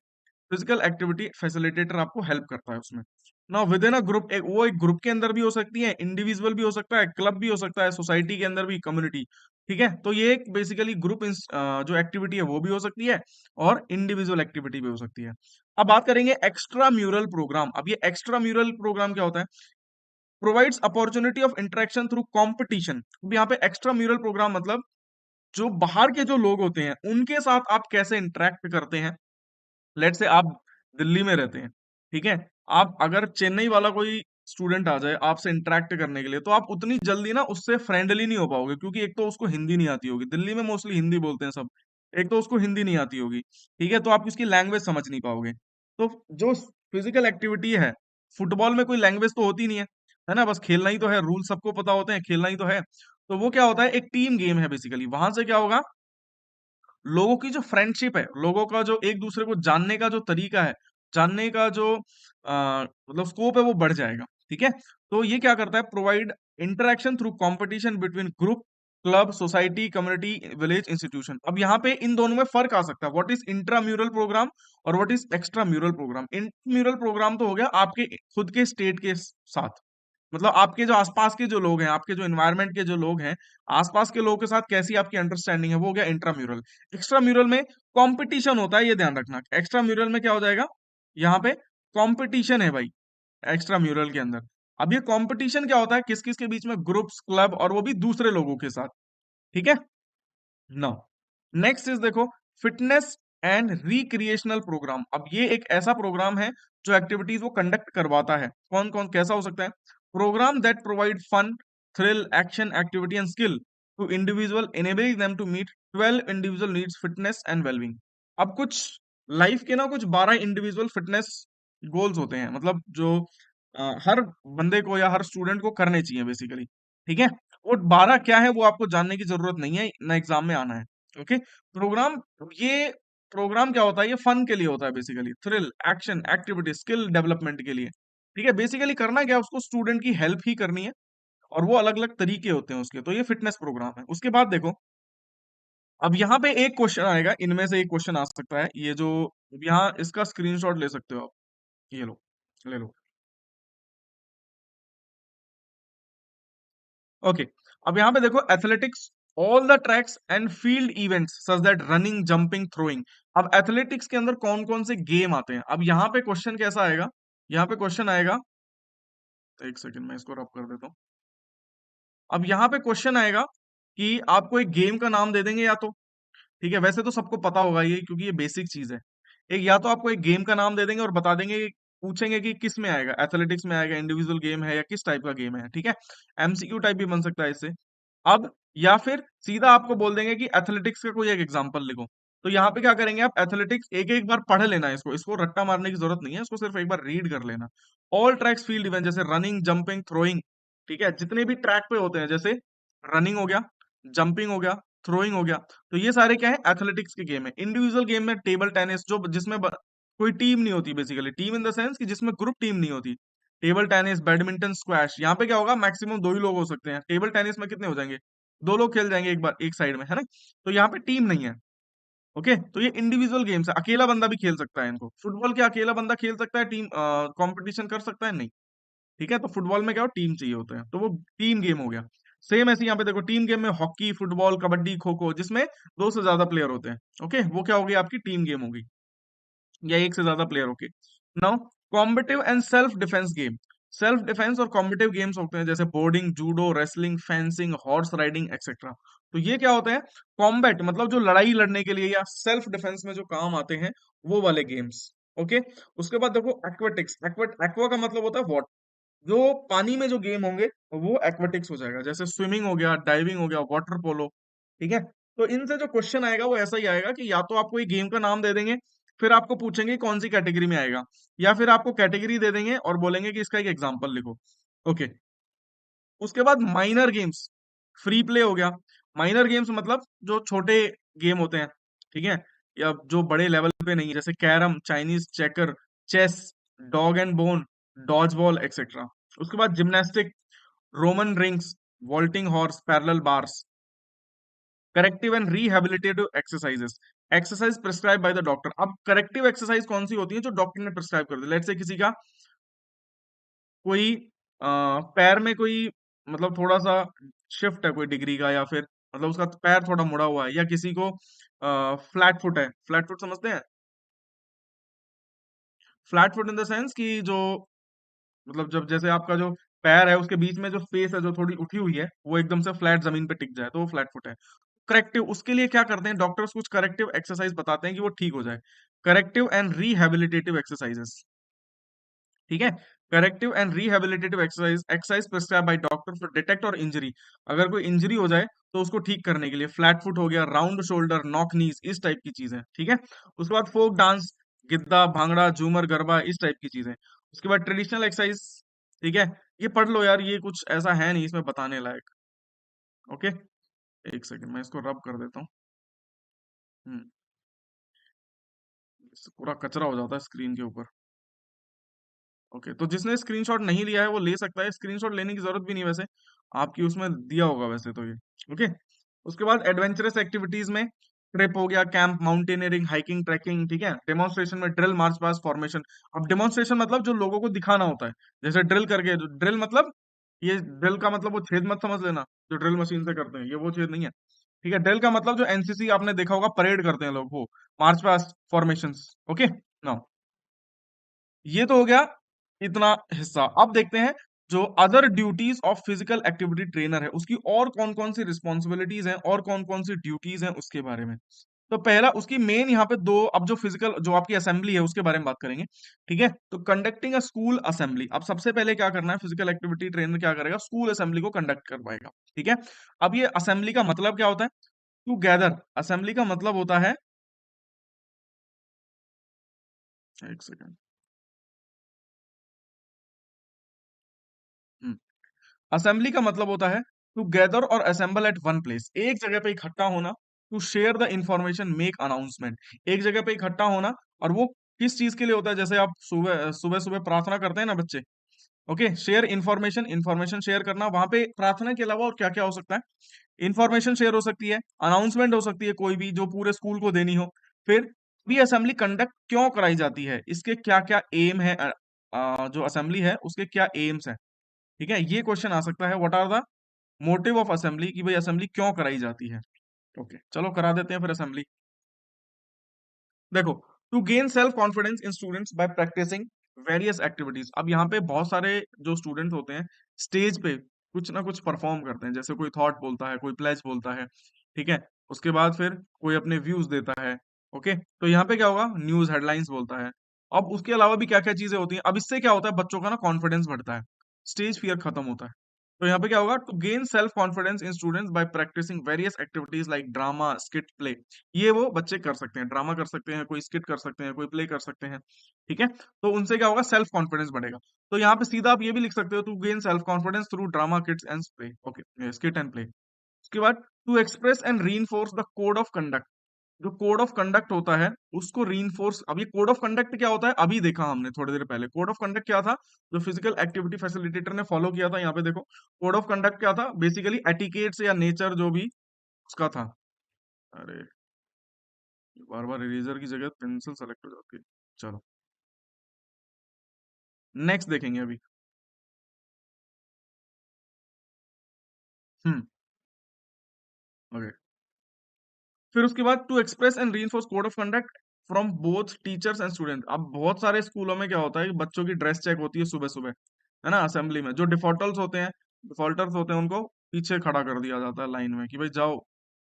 फिजिकल एक्टिविटी फैसिलिटेटर आपको हेल्प करता है उसमें। ना विद इन अ ग्रुप, एक वो एक ग्रुप के अंदर भी हो सकती है, इंडिविजुअल भी हो सकता है, क्लब भी हो सकता है, सोसाइटी के अंदर भी, कम्युनिटी। ठीक है, तो ये एक बेसिकली ग्रुप जो एक्टिविटी है वो भी हो सकती है और इंडिविजुअल एक्टिविटी भी हो सकती है। अब बात करेंगे एक्स्ट्रा म्यूरल प्रोग्राम। अब ये एक्स्ट्रा म्यूरल प्रोग्राम क्या होता है? Provides opportunity of interaction through competition. अब यहाँ पे एक्स्ट्रा म्यूरल प्रोग्राम मतलब जो बाहर के जो लोग होते हैं उनके साथ आप कैसे इंटरेक्ट करते हैं। लेट से आप दिल्ली में रहते हैं, ठीक है? आप अगर चेन्नई वाला कोई स्टूडेंट आ जाए आपसे इंटरेक्ट करने के लिए, तो आप उतनी जल्दी ना उससे फ्रेंडली नहीं हो पाओगे, क्योंकि एक तो उसको हिंदी नहीं आती होगी। दिल्ली में मोस्टली हिंदी बोलते हैं सब। एक तो उसको हिंदी नहीं आती होगी, ठीक है? तो आप उसकी लैंग्वेज समझ नहीं पाओगे। तो जो फिजिकल एक्टिविटी है, फुटबॉल में कोई लैंग्वेज तो होती नहीं है ना? बस खेलना ही तो है, रूल सबको पता होते हैं, खेलना ही तो है। तो वो क्या होता है, एक टीम गेम है बेसिकली। वहां से क्या होगा, लोगों की जो फ्रेंडशिप है, लोगों का जो एक दूसरे को जानने का जो तरीका है, जानने का जो मतलब स्कोप है वो बढ़ जाएगा। ठीक है, तो ये क्या करता है, provide interaction through competition between group, club, society, community, village, institution. अब यहाँ पे इन दोनों में फर्क आ सकता है, व्हाट इज इंट्राम्यूरल प्रोग्राम और what is extramural programme. Intramural programme तो हो गया आपके खुद के स्टेट के साथ, मतलब आपके जो आसपास के जो लोग हैं, आपके जो एनवायरनमेंट के जो लोग हैं, आसपास के लोगों के साथ कैसी आपकी अंडरस्टैंडिंग है, वो हो गया इंट्राम्यूरल। एक्स्ट्रा म्यूरल में कंपटीशन होता है, ये ध्यान रखना। एक्स्ट्रा म्यूरल में क्या हो जाएगा, यहाँ पे कंपटीशन है भाई, एक्स्ट्रा म्यूरल के अंदर। अब ये कंपटीशन क्या होता है, किस किस के बीच में, ग्रुप्स, क्लब और वो भी दूसरे लोगों के साथ। ठीक है, नाउ नेक्स्ट इज देखो, फिटनेस एंड रिक्रिएशनल प्रोग्राम। अब ये एक ऐसा प्रोग्राम है जो एक्टिविटीज वो कंडक्ट करवाता है। कौन कौन कैसा हो सकता है? Programme that provide fun, thrill, action, activity and skill to individual, enabling them to meet 12 individual needs, fitness and wellbeing. अब कुछ लाइफ के ना कुछ 12 इंडिविजुअल फिटनेस गोल्स होते हैं, मतलब जो हर बंदे को या हर स्टूडेंट को करने चाहिए बेसिकली। ठीक है, वो 12 क्या है वो आपको जानने की जरूरत नहीं है, ना एग्जाम में आना है। ओके, प्रोग्राम, ये प्रोग्राम क्या होता है, ये फन के लिए होता है basically, thrill, action, activity, skill development के लिए। ठीक है, बेसिकली करना क्या है, उसको स्टूडेंट की हेल्प ही करनी है, और वो अलग अलग तरीके होते हैं उसके। तो ये फिटनेस प्रोग्राम है। उसके बाद देखो, अब यहाँ पे एक क्वेश्चन आएगा, इनमें से एक क्वेश्चन आ सकता है, ये जो यहाँ इसका स्क्रीनशॉट ले सकते हो आप, ये लो, ले लो। ओके, अब यहाँ पे देखो, athletics, all the tracks and field events such that running, jumping, throwing. अब एथलेटिक्स के अंदर कौन कौन से गेम आते हैं? अब यहाँ पे क्वेश्चन कैसा आएगा, यहाँ पे क्वेश्चन आएगा, एक सेकंड में इसको रब कर देता हूँ। अब यहाँ पे क्वेश्चन आएगा कि आपको एक गेम का नाम दे देंगे, या तो, ठीक है, वैसे तो सबको पता होगा ये, क्योंकि ये बेसिक चीज है। एक, या तो आपको एक गेम का नाम दे देंगे और बता देंगे, पूछेंगे कि किस में आएगा, एथलेटिक्स में आएगा, इंडिविजुअल गेम है, या किस टाइप का गेम है। ठीक है, एमसीक्यू टाइप भी बन सकता है इससे। अब या फिर सीधा आपको बोल देंगे कि एथलेटिक्स का कोई एक एग्जांपल लिखो। तो यहाँ पे क्या करेंगे आप, एथलेटिक्स एक एक बार पढ़ लेना है, इसको इसको रट्टा मारने की जरूरत नहीं है, इसको सिर्फ एक बार रीड कर लेना। ऑल ट्रैक्स फील्ड इवेंट, जैसे रनिंग, जंपिंग, थ्रोइंग। ठीक है, जितने भी ट्रैक पे होते हैं, जैसे रनिंग हो गया, जंपिंग हो गया, थ्रोइंग हो गया, तो ये सारे क्या है, एथलेटिक्स के गेम है। इंडिविजुअल गेम में टेबल टेनिस, जो जिसमें कोई टीम नहीं होती, basically team in the sense कि जिसमें ग्रुप टीम नहीं होती। टेबल टेनिस, बैडमिंटन, स्क्वैश, यहाँ पे क्या होगा, मैक्सिमम दो ही लोग हो सकते हैं। टेबल टेनिस में कितने हो जाएंगे, दो लोग खेल जाएंगे एक बार एक साइड में, है ना? तो यहाँ पे टीम नहीं है। ओके, तो ये इंडिविजुअल गेम्स है, अकेला बंदा भी खेल सकता है इनको। फुटबॉल क्या अकेला बंदा खेल सकता है, टीम कंपटीशन कर सकता है? नहीं। ठीक है, तो फुटबॉल में क्या हो, टीम चाहिए होता है, तो वो टीम गेम हो गया। सेम ऐसे यहाँ पे देखो, टीम गेम में हॉकी, फुटबॉल, कबड्डी, खो खो, जिसमें दो से ज्यादा प्लेयर होते हैं। ओके, वो क्या होगी, आपकी टीम गेम होगी, या एक से ज्यादा प्लेयर होके। Now, combative and self defence game. Self defence और कॉम्पिटिटिव गेम्स होते हैं जैसे boarding, judo, wrestling, fencing, horse riding etcetera. तो ये क्या होते हैं? कॉम्बैट मतलब जो लड़ाई लड़ने के लिए या सेल्फ डिफेंस में जो काम आते हैं, वो वाले गेम्स। ओके। उसके बाद देखो एक्वेटिक्स। एक्वा का मतलब होता है वाटर। जो पानी में जो गेम होंगे वो एक्वेटिक्स हो जाएगा, जैसे स्विमिंग हो गया, डाइविंग हो गया, वाटर पोलो। ठीक है। तो इनसे जो क्वेश्चन आएगा वो ऐसा ही आएगा कि या तो आपको एक गेम का नाम दे देंगे, फिर आपको पूछेंगे कौन सी कैटेगरी में आएगा, या फिर आपको कैटेगरी दे देंगे और बोलेंगे कि इसका एक एग्जांपल लिखो। ओके। उसके बाद माइनर गेम्स, फ्री प्ले हो गया। माइनर गेम्स मतलब जो छोटे गेम होते हैं, ठीक है, या जो बड़े लेवल पे नहीं है, जैसे carrom, Chinese checker, chess, dog and bone, dodge ball etcetera. उसके बाद gymnastic, Roman rings, vaulting horse, parallel bars. Corrective and rehabilitative exercises, exercise prescribe by the doctor. अब करेक्टिव एक्सरसाइज कौन सी होती है? जो डॉक्टर ने प्रिस्क्राइब कर दी। लेट्स से किसी का कोई पैर में कोई मतलब थोड़ा सा शिफ्ट है कोई डिग्री का, या फिर मतलब उसका पैर थोड़ा मुड़ा हुआ है, या किसी को फ्लैट फुट है। फ्लैट फुट समझते हैं? Flat foot in the sense कि जो मतलब जब जैसे आपका जो पैर है उसके बीच में जो स्पेस है जो थोड़ी उठी हुई है, वो एकदम से फ्लैट जमीन पे टिक जाए, तो वो फ्लैट फुट है। करेक्टिव, उसके लिए क्या करते हैं डॉक्टर्स? कुछ करेक्टिव एक्सरसाइज बताते हैं कि वो ठीक हो जाए। Corrective and rehabilitative exercises. ठीक है। Corrective and rehabilitative exercise, exercise prescribe by doctor for detect और इंजरी। अगर कोई इंजरी हो जाए तो उसको ठीक करने के लिए। फ्लैट फुट हो गया, राउंड शोल्डर, नॉक नीज, इस टाइप की चीजें। ठीक है। उसके बाद फोक डांस, गिद्दा, भांगड़ा, झूमर, गरबा, इस टाइप की चीजें। उसके बाद ट्रेडिशनल एक्सरसाइज। ठीक है। ये पढ़ लो यार, ये कुछ ऐसा है नहीं इसमें बताने लायक। ओके। एक सेकंड, मैं इसको रब कर देता हूँ। हम्म, इससे पूरा कचरा हो जाता है स्क्रीन के ऊपर। ओके, तो जिसने स्क्रीनशॉट नहीं लिया है वो ले सकता है, स्क्रीनशॉट लेने की जरूरत भी नहीं वैसे, आपकी उसमें दिया होगा वैसे तो ये। ओके। उसके बाद एडवेंचरस एक्टिविटीज में ट्रिप हो गया, कैंप, माउंटेनियरिंग, हाइकिंग, ट्रैकिंग। ठीक है। डेमोन्स्ट्रेशन में ड्रिल, मार्च पास्ट, फॉर्मेशन। अब डेमोन्स्ट्रेशन मतलब जो लोगों को दिखाना होता है, जैसे ड्रिल करके। ड्रिल मतलब ये ड्रिल का मतलब वो छेद मत समझ लेना, जो ड्रिल मशीन से करते हैं, ये वो छेद नहीं है। ठीक है। ड्रिल का मतलब जो एनसीसी आपने देखा होगा परेड करते हैं लोग, वो march past, formation. Okay. Now ये तो हो गया इतना हिस्सा। अब देखते हैं जो other duties of physical activity trainer है, उसकी और कौन कौन सी रिस्पॉन्सिबिलिटीज हैं और कौन कौन सी ड्यूटीज हैं उसके बारे में। तो पहला उसकी मेन यहाँ पे दो, अब जो फिजिकल जो आपकी असेंबली है उसके बारे में बात करेंगे। ठीक है। तो कंडक्टिंग अ स्कूल असेंबली, अब सबसे पहले क्या करना है, फिजिकल एक्टिविटी ट्रेनर क्या करेगा? स्कूल असेंबली को कंडक्ट करवाएगा। ठीक है। अब ये असेंबली का मतलब क्या होता है? To gather. असेंबली का मतलब होता है, एक सेकेंड, असेंबली का मतलब होता है टू गैदर और असेंबल एट वन प्लेस, एक जगह पे इकट्ठा होना। To share the information, make announcement, एक जगह पे इकट्ठा होना। और वो किस चीज के लिए होता है? जैसे आप सुबह सुबह सुबह प्रार्थना करते हैं ना बच्चे। Okay. Share information, information share करना। वहां पे प्रार्थना के अलावा और क्या क्या हो सकता है? इंफॉर्मेशन शेयर हो सकती है, अनाउंसमेंट हो सकती है कोई भी जो पूरे स्कूल को देनी हो। फिर भी असेंबली कंडक्ट क्यों कराई जाती है, इसके क्या क्या एम है, जो असेंबली है उसके क्या एम्स है। ठीक है। ये क्वेश्चन आ सकता है, what are the motive of assembly, कि भाई असेंबली क्यों कराई जाती है। ओके, चलो करा देते हैं फिर असेंबली। देखो, to gain self confidence in students by practising various activities. अब यहाँ पे बहुत सारे जो स्टूडेंट्स होते हैं स्टेज पे कुछ ना कुछ परफॉर्म करते हैं, जैसे कोई थॉट बोलता है, कोई प्लेज बोलता है। ठीक है। उसके बाद फिर कोई अपने व्यूज देता है। ओके। तो यहाँ पे क्या होगा? न्यूज हेडलाइंस बोलता है। अब उसके अलावा भी क्या क्या चीजें होती हैं। अब इससे क्या होता है? बच्चों का ना कॉन्फिडेंस बढ़ता है, स्टेज फियर खत्म होता है। तो यहाँ पे क्या होगा? To gain self confidence in students by practising various activities like drama, skit, play. ये वो बच्चे कर सकते हैं, ड्रामा कर सकते हैं, कोई स्किट कर सकते हैं, कोई प्ले कर सकते हैं। ठीक है। तो उनसे क्या होगा? सेल्फ कॉन्फिडेंस बढ़ेगा। तो यहाँ पे सीधा आप ये भी लिख सकते हो, to gain self confidence through drama, kids and play. Okay, skit and play. उसके बाद to express and reinforce the code of conduct. जो कोड ऑफ कंडक्ट होता है उसको रीइंफोर्स। अब ये कोड ऑफ कंडक्ट क्या होता है अभी देखा हमने थोड़ी देर पहले। कोड ऑफ कंडक्ट क्या था? जो फिजिकल एक्टिविटी फैसिलिटेटर ने फॉलो किया था, यहाँ पे देखो कोड ऑफ कंडक्ट क्या था? बेसिकली एटिकेट्स या नेचर जो भी उसका था। अरे, बार बार इरेजर की जगह पेंसिल सेलेक्ट हो जाती है। चलो, नेक्स्ट देखेंगे अभी। हम्म। ओके। फिर उसके बाद to express and reinforce code of conduct from both teachers and student. अब बहुत सारे स्कूलों में क्या होता है कि बच्चों की ड्रेस चेक होती है सुबह सुबह। है ना, असेंबली में जो डिफॉल्टर्स होते हैं उनको पीछे खड़ा कर दिया जाता है लाइन में कि भाई जाओ,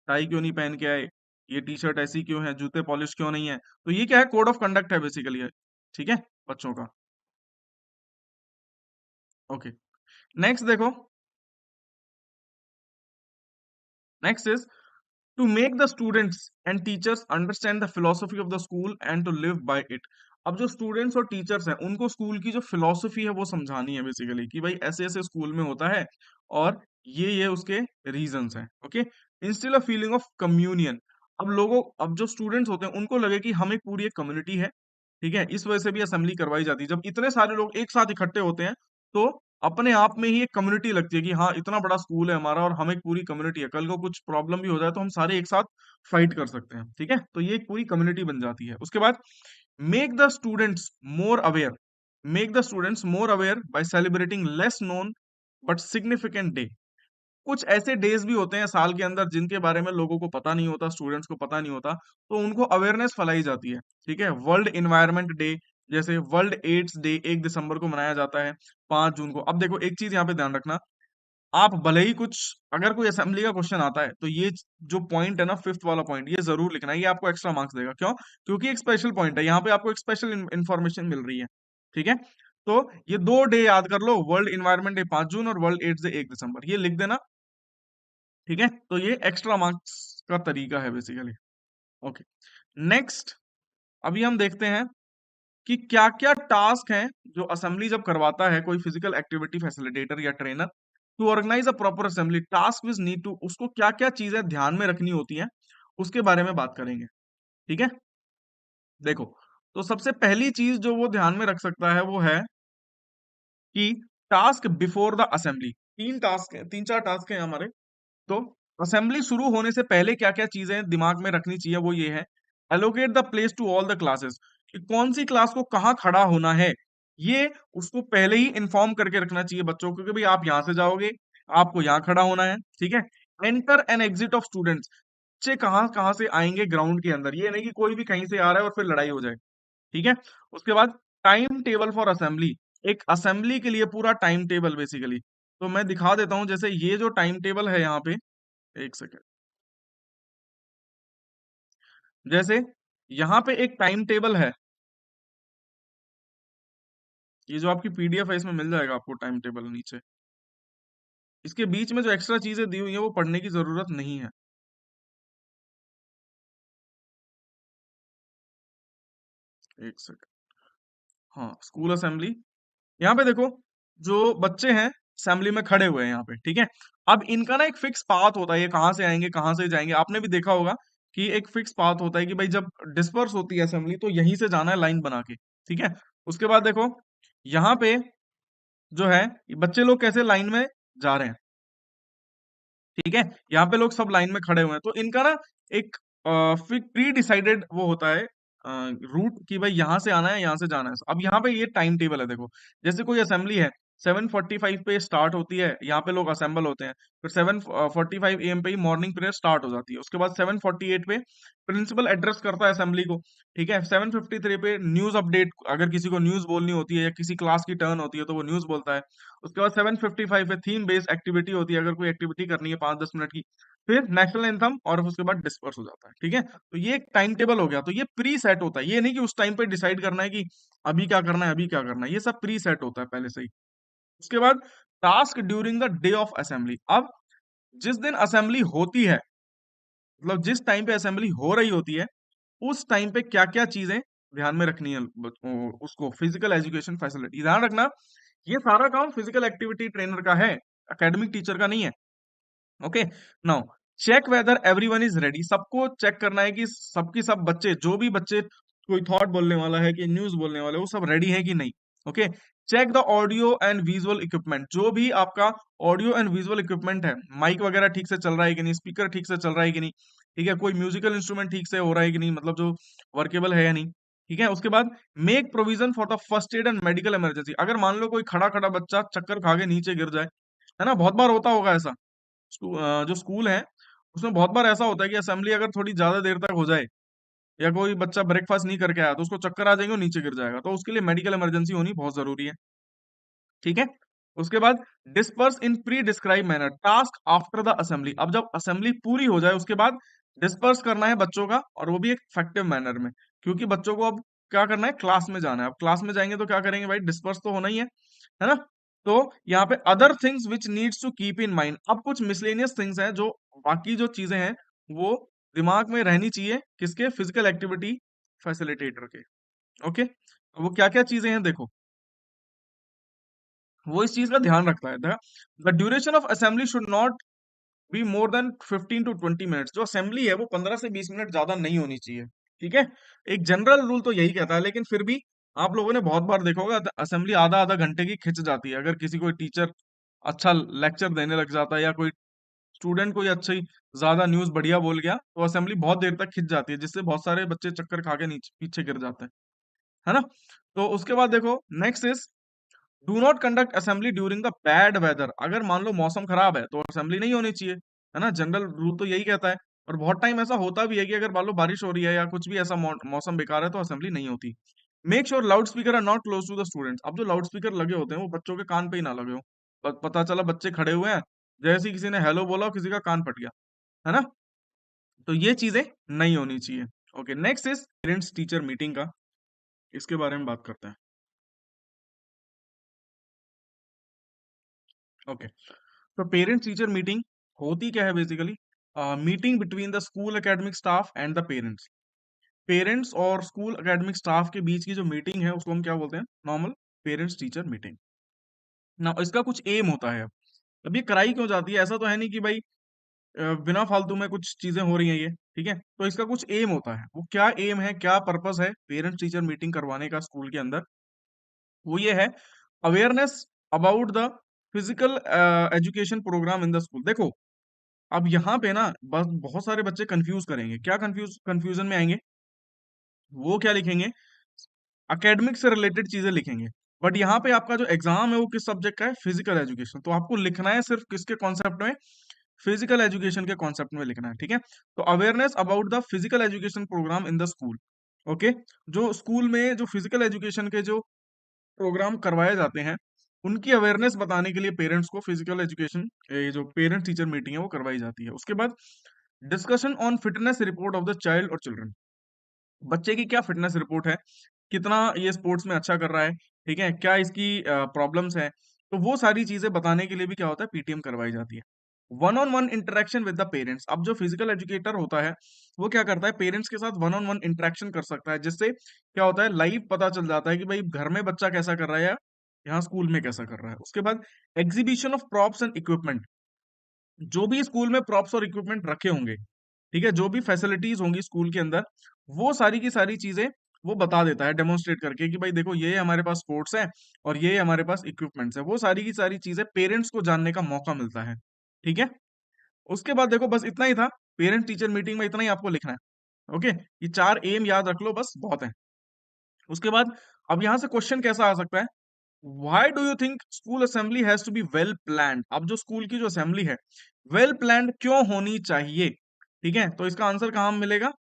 टाई क्यों नहीं पहन के आए, ये टी शर्ट ऐसी क्यों है, जूते पॉलिश क्यों नहीं है। तो ये क्या है, कोड ऑफ कंडक्ट है बेसिकली है, ठीक है, बच्चों का। ओके, नेक्स्ट देखो, next is to make the students and teachers understand the philosophy of the school and to live by it। अब जो स्टूडेंट्स और टीचर्स हैं उनको स्कूल की जो फिलॉसफी है वो समझानी है बेसिकली कि भाई ऐसे ऐसे स्कूल में होता है और ये उसके रीजंस हैं। Okay, instead of feeling of communion, अब जो स्टूडेंट्स होते हैं उनको लगे कि हम एक पूरी एक कम्युनिटी है, ठीक है, इस वजह से भी असेंबली करवाई जाती है। जब इतने सारे लोग एक साथ इकट्ठे होते हैं तो अपने आप में ही एक कम्युनिटी लगती है कि हाँ इतना बड़ा स्कूल है हमारा और हम एक पूरी कम्युनिटी है, कल को कुछ प्रॉब्लम भी हो जाए तो हम सारे एक साथ फाइट कर सकते हैं, ठीक है, तो ये एक पूरी कम्युनिटी बन जाती है। उसके बाद make the students more aware, make the students more aware by celebrating less known but significant day. कुछ ऐसे डेज भी होते हैं साल के अंदर जिनके बारे में लोगों को पता नहीं होता, स्टूडेंट्स को पता नहीं होता, तो उनको अवेयरनेस फैलाई जाती है, ठीक है। वर्ल्ड इन्वायरमेंट डे, जैसे वर्ल्ड एड्स डे 1 दिसंबर को मनाया जाता है, 5 जून को। अब देखो एक चीज यहाँ पे ध्यान रखना, आप भले ही कुछ, अगर कोई असेंबली का क्वेश्चन आता है तो ये जो पॉइंट है ना, फिफ्थ वाला पॉइंट, ये जरूर लिखना है, ये आपको एक्स्ट्रा मार्क्स देगा। क्यों? क्योंकि एक स्पेशल पॉइंट है, यहाँ पे आपको एक स्पेशल इंफॉर्मेशन मिल रही है, ठीक है। तो ये 2 डे याद कर लो, वर्ल्ड इन्वायरमेंट डे 5 जून और वर्ल्ड एड्स डे 1 दिसंबर, ये लिख देना, ठीक है। तो ये एक्स्ट्रा मार्क्स का तरीका है बेसिकली। ओके, नेक्स्ट, अभी हम देखते हैं कि क्या क्या टास्क हैं जो असेंबली जब करवाता है कोई फिजिकल एक्टिविटी फैसिलिटेटर या trainer to organise a proper assembly task which need to, उसको क्या क्या चीजें ध्यान में रखनी होती हैं उसके बारे में बात करेंगे, ठीक है। देखो, तो सबसे पहली चीज जो वो ध्यान में रख सकता है वो है कि task before the assembly, 3 task है, 3 4 टास्क हैं हमारे। तो असेंबली शुरू होने से पहले क्या क्या चीजें दिमाग में रखनी चाहिए वो ये है, allocate the place to all the classes, कि कौन सी क्लास को कहाँ खड़ा होना है, ये उसको पहले ही इन्फॉर्म करके रखना चाहिए बच्चों को कि भाई आप यहाँ से जाओगे, आपको यहाँ खड़ा होना है, ठीक है। Enter and exit of students, बच्चे कहाँ कहाँ से आएंगे ग्राउंड के अंदर, ये नहीं कि कोई भी कहीं से आ रहा है और फिर लड़ाई हो जाए, ठीक है। उसके बाद टाइम टेबल फॉर असेंबली, एक असेंबली के लिए पूरा टाइम टेबल बेसिकली। तो मैं दिखा देता हूं, जैसे ये जो टाइम टेबल है यहाँ पे, एक सेकेंड, जैसे यहाँ पे एक टाइम टेबल है, ये जो आपकी पीडीएफ है इसमें मिल जाएगा आपको टाइम टेबल नीचे। इसके बीच में जो एक्स्ट्रा चीजें दी हुई है वो पढ़ने की जरूरत नहीं है। एक सेकेंड, हाँ, स्कूल असेंबली, यहाँ पे देखो, जो बच्चे हैं असेंबली में खड़े हुए हैं यहाँ पे, ठीक है। अब इनका ना एक फिक्स पाथ होता है, ये कहाँ से आएंगे कहाँ से जाएंगे, आपने भी देखा होगा कि एक फिक्स पाथ होता है कि भाई जब डिस्पर्स होती है असेंबली तो यहीं से जाना है लाइन बना के, ठीक है। उसके बाद देखो यहाँ पे जो है, ये बच्चे लोग कैसे लाइन में जा रहे हैं, ठीक है, यहाँ पे लोग सब लाइन में खड़े हुए हैं, तो इनका ना एक प्री डिसाइडेड वो होता है रूट कि भाई यहाँ से आना है यहाँ से जाना है। अब यहाँ पे ये टाइम टेबल है, देखो, जैसे कोई असेंबली है 7:45 पे स्टार्ट होती है, यहाँ पे लोग असेंबल होते हैं, फिर 7:45 AM पे ही मॉर्निंग प्रेयर स्टार्ट हो जाती है। उसके बाद 7:48 पे प्रिंसिपल एड्रेस करता है असेंबली को, ठीक है। 7:53 पे न्यूज अपडेट, अगर किसी को न्यूज बोलनी होती है या किसी क्लास की टर्न होती है तो वो न्यूज बोलता है। उसके बाद 7:55 पे थीम बेस्ड एक्टिविटी होती है, अगर कोई एक्टिविटी करनी है 5-10 मिनट की, फिर नेशनल एंथम, और उसके बाद डिस्पर्स हो जाता है, ठीक है। तो ये एक टाइम टेबल हो गया, तो ये प्री सेट होता है, ये नहीं कि उस टाइम पे डिसाइड करना है कि अभी क्या करना है अभी क्या करना है, ये सब प्री सेट होता है पहले से ही। उसके बाद task during the day of assembly, अब जिस दिन असेंबली होती है, मतलब जिस टाइम पे असेंबली हो रही होती है उस टाइम पे क्या क्या चीजें ध्यान में रखनी है, उसको फिजिकल एजुकेशन फैसिलिटी ध्यान रखना, ये सारा काम फिजिकल एक्टिविटी ट्रेनर का है, एकेडमिक टीचर का नहीं है। Okay, now check whether everyone is ready, सबको चेक करना है कि सबकी सब बच्चे, जो भी बच्चे, कोई थॉट बोलने वाला है कि न्यूज बोलने वाला है, वो सब रेडी है कि नहीं। Okay, check the audio and visual equipment, जो भी आपका ऑडियो एंड विजुअल इक्विपमेंट है, माइक वगैरह ठीक से चल रहा है कि नहीं, स्पीकर ठीक से चल रहा है कि नहीं, ठीक है, कोई म्यूजिकल इंस्ट्रूमेंट ठीक से हो रहा है कि नहीं, मतलब जो वर्केबल है या नहीं, ठीक है। उसके बाद make provision for the first aid and medical emergency, अगर मान लो कोई खड़ा खड़ा बच्चा चक्कर खा के नीचे गिर जाए, है ना, बहुत बार होता होगा ऐसा, जो स्कूल है उसमें बहुत बार ऐसा होता है कि असेंबली अगर थोड़ी ज्यादा देर तक हो जाए या कोई बच्चा ब्रेकफास्ट नहीं करके आया तो उसको चक्कर आ जाएंगे और नीचे गिर जाएगा, तो उसके लिए मेडिकल इमरजेंसी होनी बहुत जरूरी है। ठीक है। उसके बाद disperse in pre describe manner task after the assembly. अब जब असेंबली पूरी हो जाए उसके बाद डिस्पर्स करना है बच्चों का, और वो भी एक इफेक्टिव मैनर में, क्योंकि बच्चों को अब क्या करना है, क्लास में जाना है। अब क्लास में जाएंगे तो क्या करेंगे भाई, डिस्पर्स तो होना ही है ना। तो यहाँ पे other things which needs to keep in mind, अब कुछ मिसलेनियस थिंग्स हैं जो, बाकी जो चीजें हैं वो दिमाग में रहनी चाहिए, किसके, फिजिकल एक्टिविटी फैसिलिटेटर के। ओके, वो क्या क्या चीजें हैं देखो, वो इस चीज का ध्यान रखता है। The duration of assembly should not be more than 15 to 20 minutes. जो असेंबली है वो 15 से 20 मिनट ज्यादा नहीं होनी चाहिए। ठीक है, एक जनरल रूल तो यही कहता है, लेकिन फिर भी आप लोगों ने बहुत बार देखा होगा असेंबली आधा आधा घंटे की खिंच जाती है। अगर किसी कोई टीचर अच्छा लेक्चर देने लग जाता है, या कोई स्टूडेंट कोई अच्छी ज्यादा न्यूज बढ़िया बोल गया, तो असेंबली बहुत देर तक खिंच जाती है, जिससे बहुत सारे बच्चे चक्कर खा के नीचे पीछे गिर जाते हैं, है ना। तो उसके बाद देखो next is do not conduct assembly during the bad weather. अगर मान लो मौसम खराब है तो असेंबली नहीं होनी चाहिए, है ना, जनरल रूल तो यही कहता है। और बहुत टाइम ऐसा होता भी है कि अगर मान लो बारिश हो रही है या कुछ भी ऐसा मौसम बेकार है तो असेंबली नहीं होती। Make sure loud speaker are not close to the students. अब जो लाउड स्पीकर लगे होते हैं वो बच्चों के कान पे ही ना लगे हो। पता चला बच्चे खड़े हुए हैं, जैसे ही किसी ने हेलो बोला किसी का कान फट गया, है ना। तो ये चीजें नहीं होनी चाहिए। Okay, next is parents teacher meeting का, इसके बारे में बात करते हैं। ओके, तो पेरेंट्स टीचर मीटिंग होती क्या है basically, meeting between the school academic staff and the parents. Parents और स्कूल एकेडमिक स्टाफ के बीच की जो मीटिंग है उसको हम क्या बोलते हैं, नॉर्मल पेरेंट्स टीचर मीटिंग ना। इसका कुछ एम होता है। अब ये कराई क्यों जाती है, ऐसा तो है नहीं कि भाई बिना फालतू में कुछ चीजें हो रही हैं ये, ठीक है। तो इसका कुछ एम होता है, वो क्या एम है, क्या पर्पस है पेरेंट्स टीचर मीटिंग करवाने का स्कूल के अंदर, वो ये है, awareness about the physical education programme in the school. देखो, अब यहाँ पे ना बस बहुत सारे बच्चे कंफ्यूज करेंगे, क्या कंफ्यूजन में आएंगे, वो क्या लिखेंगे, एकेडमिक से रिलेटेड चीजें लिखेंगे। बट यहाँ पे आपका जो एग्जाम है वो किस सब्जेक्ट का है, फिजिकल एजुकेशन। तो आपको लिखना है सिर्फ किसके कॉन्सेप्ट में, फिजिकल एजुकेशन के कॉन्सेप्ट में लिखना है, ठीक है। तो awareness about the physical education programme in the school. Okay, जो स्कूल में जो फिजिकल एजुकेशन के जो प्रोग्राम करवाए जाते हैं उनकी अवेयरनेस बताने के लिए पेरेंट्स को फिजिकल एजुकेशन, ये जो पेरेंट्स टीचर मीटिंग है वो करवाई जाती है। उसके बाद discussion on fitness report of the child और चिल्ड्रन। बच्चे की क्या फिटनेस रिपोर्ट है, कितना ये स्पोर्ट्स में अच्छा कर रहा है, ठीक है, क्या इसकी प्रॉब्लम्स है, तो वो सारी चीजें बताने के लिए भी क्या होता है, पीटीएम करवाई जाती है। One on one interaction with the parents. अब जो फिजिकल एजुकेटर होता है वो क्या करता है, पेरेंट्स के साथ वन ऑन वन इंटरेक्शन कर सकता है, जिससे क्या होता है, लाइव पता चल जाता है कि भाई घर में बच्चा कैसा कर रहा है या यहाँ स्कूल में कैसा कर रहा है। उसके बाद exhibition of props and equipment. जो भी स्कूल में प्रॉप्स और इक्विपमेंट रखे होंगे, ठीक है, जो भी फैसिलिटीज होंगी स्कूल के अंदर, वो सारी की सारी चीजें वो बता देता है डेमोन्स्ट्रेट करके कि भाई देखो ये हमारे पास स्पोर्ट्स है और ये हमारे पास इक्विपमेंट्स है। वो सारी की सारी चीजें पेरेंट्स को जानने का मौका मिलता है, ठीक है। उसके बाद देखो बस इतना ही था, पेरेंट टीचर मीटिंग में इतना ही आपको लिखना है। ओके, ये चार एम याद रख लो, बस बहुत है। उसके बाद अब यहां से क्वेश्चन कैसा आ सकता है, why do you think school assembly has to be well planned. अब जो स्कूल की जो असेंबली है वेल प्लान्ड क्यों होनी चाहिए, ठीक है। तो इसका आंसर कहाँ मिलेगा,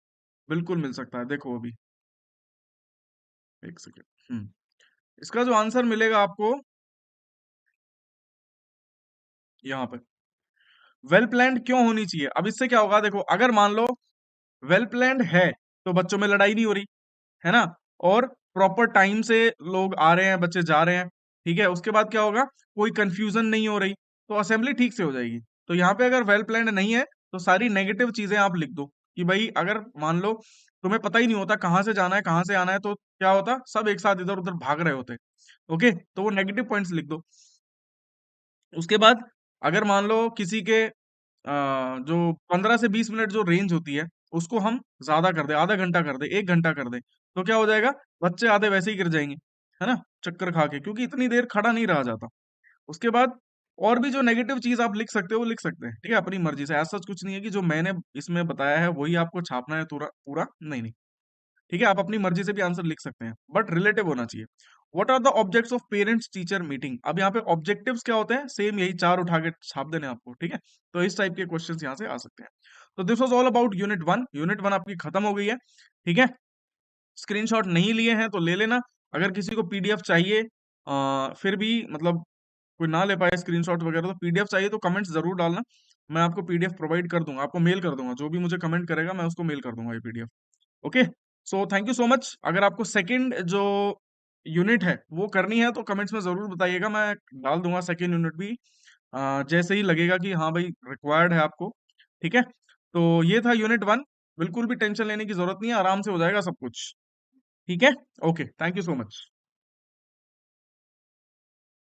बिल्कुल मिल सकता है, देखो अभी एक सेकेंड। इसका जो आंसर मिलेगा आपको यहाँ पे, वेल प्लान्ड क्यों होनी चाहिए। अब इससे क्या होगा, देखो अगर मान लो वेल प्लान्ड है तो बच्चों में लड़ाई नहीं हो रही, है ना, और प्रॉपर टाइम से लोग आ रहे हैं, बच्चे जा रहे हैं, ठीक है। उसके बाद क्या होगा, कोई कंफ्यूजन नहीं हो रही, तो असेंबली ठीक से हो जाएगी। तो यहाँ पे अगर वेल प्लान्ड नहीं है तो सारी नेगेटिव चीजें आप लिख दो, कि भाई अगर मान लो तुम्हें पता ही नहीं होता कहाँ से जाना है कहाँ से आना है, तो क्या होता, सब एक साथ इधर उधर भाग रहे होते। ओके, तो वो नेगेटिव पॉइंट्स लिख दो। उसके बाद अगर मान लो किसी के जो 15 से 20 मिनट जो रेंज होती है उसको हम ज्यादा कर दे, आधा घंटा कर दे, 1 घंटा कर दे, तो क्या हो जाएगा, बच्चे आधे वैसे ही गिर जाएंगे, है ना, चक्कर खा के, क्योंकि इतनी देर खड़ा नहीं रहा जाता। उसके बाद और भी जो नेगेटिव चीज आप लिख सकते हो वो लिख सकते हैं, ठीक है, अपनी मर्जी से। ऐसा कुछ नहीं है कि जो मैंने इसमें बताया है वही आपको छापना है पूरा पूरा, नहीं नहीं, ठीक है, आप अपनी मर्जी से भी आंसर लिख सकते हैं, बट रिलेटिव होना चाहिए। What are the objects of parents teacher meeting. अब यहाँ पे ऑब्जेक्टिव्स क्या होते हैं, सेम यही चार उठा के छाप देने आपको, ठीक है। तो इस टाइप के क्वेश्चंस यहाँ से आ सकते हैं। तो this was all about unit 1। Unit 1 आपकी खत्म हो गई है, ठीक है। स्क्रीनशॉट नहीं लिए हैं तो ले लेना, अगर किसी को पीडीएफ चाहिए फिर भी मतलब कोई ना ले पाए स्क्रीनशॉट वगैरह, तो पीडीएफ चाहिए तो कमेंट्स जरूर डालना। मैं आपको पीडीएफ प्रोवाइड कर दूंगा, आपको मेल कर दूंगा, जो भी मुझे कमेंट करेगा मैं उसको मेल कर दूंगा ये PDF. Okay. So thank you so much. अगर आपको सेकंड जो यूनिट है वो करनी है तो कमेंट्स में जरूर बताइएगा, मैं डाल दूंगा सेकंड यूनिट भी जैसे ही लगेगा कि हाँ भाई रिक्वायर्ड है आपको। ठीक है। तो ये था यूनिट 1। बिल्कुल भी टेंशन लेने की जरूरत नहीं है, आराम से हो जाएगा सब कुछ। ठीक है। Okay, thank you so much.